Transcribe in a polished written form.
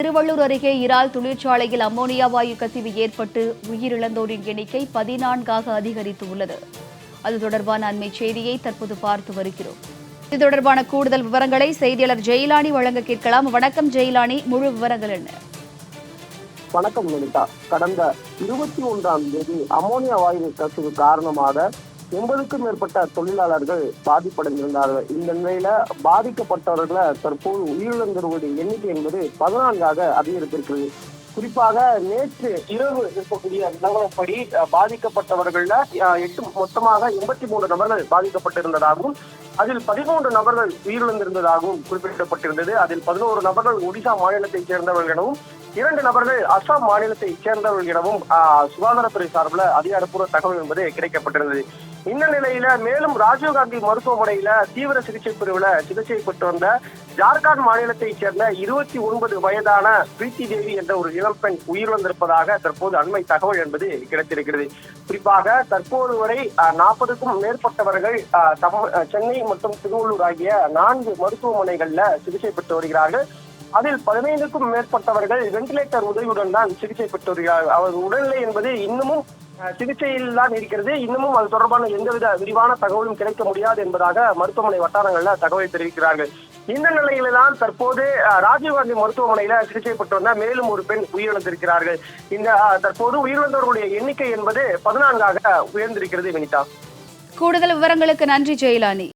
திருவள்ளூர் அருகே இறால் தொழிற்சாலையில் அம்மோனியா வாயு கசிவு ஏற்பட்டு உயிரிழந்தோரின் எண்ணிக்கை 14ஆக அதிகரித்துள்ளது. அது தொடர்பான அண்மை செய்தியை தற்போது பார்த்து வருகிறோம். இது தொடர்பான கூடுதல் விவரங்களை செய்தியாளர் ஜெயிலானி வழங்க கேட்கலாம். வணக்கம் ஜெயிலானி, முழு விவரங்கள் என்ன? வணக்கம் லலிதா. கடந்த 21ஆம் தேதி அமோனியா வாயு கசிவு காரணமாக 80க்கும் மேற்பட்ட தொழிலாளர்கள் பாதிப்படைந்திருந்தார்கள். இந்த நிலையில பாதிக்கப்பட்டவர்களை தற்போது உயிரிழந்தவர்களுடைய எண்ணிக்கை என்பது 14ஆக அதிகரித்திருக்கிறது. குறிப்பாக நேற்று இரவு இருக்கக்கூடிய நிலவரப்படி பாதிக்கப்பட்டவர்கள மொத்தமாக 83 நபர்கள் பாதிக்கப்பட்டிருந்ததாகவும் அதில் 13 நபர்கள் உயிரிழந்திருந்ததாகவும் குறிப்பிடப்பட்டிருந்தது. அதில் 11 நபர்கள் ஒடிசா மாநிலத்தைச் சேர்ந்தவர்கள் எனவும் 2 நபர்கள் அசாம் மாநிலத்தைச் சேர்ந்தவர்கள் எனவும் சுகாதாரத்துறை சார்பில் அதிகாரப்பூர்வ தகவல் என்பது கிடைக்கப்பட்டிருந்தது. இந்த நிலையில மேலும் ராஜீவ்காந்தி மருத்துவமனையில தீவிர சிகிச்சை பிரிவுல சிகிச்சை பெற்று வந்த ஜார்க்கண்ட் மாநிலத்தைச் சேர்ந்த 29 வயதான பிரீத்தி தேவி என்ற ஒரு இளம்பெண் உயிரிழந்திருப்பதாக தற்போது அண்மை தகவல் என்பது கிடைத்திருக்கிறது. குறிப்பாக தற்போது வரை 40க்கும் மேற்பட்டவர்கள் சென்னை மற்றும் திருவள்ளூர் ஆகிய 4 மருத்துவமனைகள்ல சிகிச்சை பெற்று வருகிறார்கள். அதில் 15க்கும் மேற்பட்டவர்கள் வெண்டிலேட்டர் உதவியுடன் தான் சிகிச்சை பெற்று வருகிறார்கள். அவர் உடல்நிலை என்பது இன்னமும் சிகிச்சையில் தான் இருக்கிறது. இன்னமும் அது தொடர்பான எந்தவித விரிவான தகவலும் கிடைக்க முடியாது என்பதாக மருத்துவமனை வட்டாரங்கள்ல தகவல் தெரிவிக்கிறார்கள். இந்த நிலையில தான் தற்போது ராஜீவ்காந்தி மருத்துவமனையில சிகிச்சை பெற்று வந்த மேலும் ஒரு பெண் உயிரிழந்திருக்கிறார்கள். இந்த தற்போது உயிரிழந்தவர்களுடைய எண்ணிக்கை என்பது 14ஆக உயர்ந்திருக்கிறது. வினிதா, கூடுதல் விவரங்களுக்கு நன்றி ஜெயிலானி.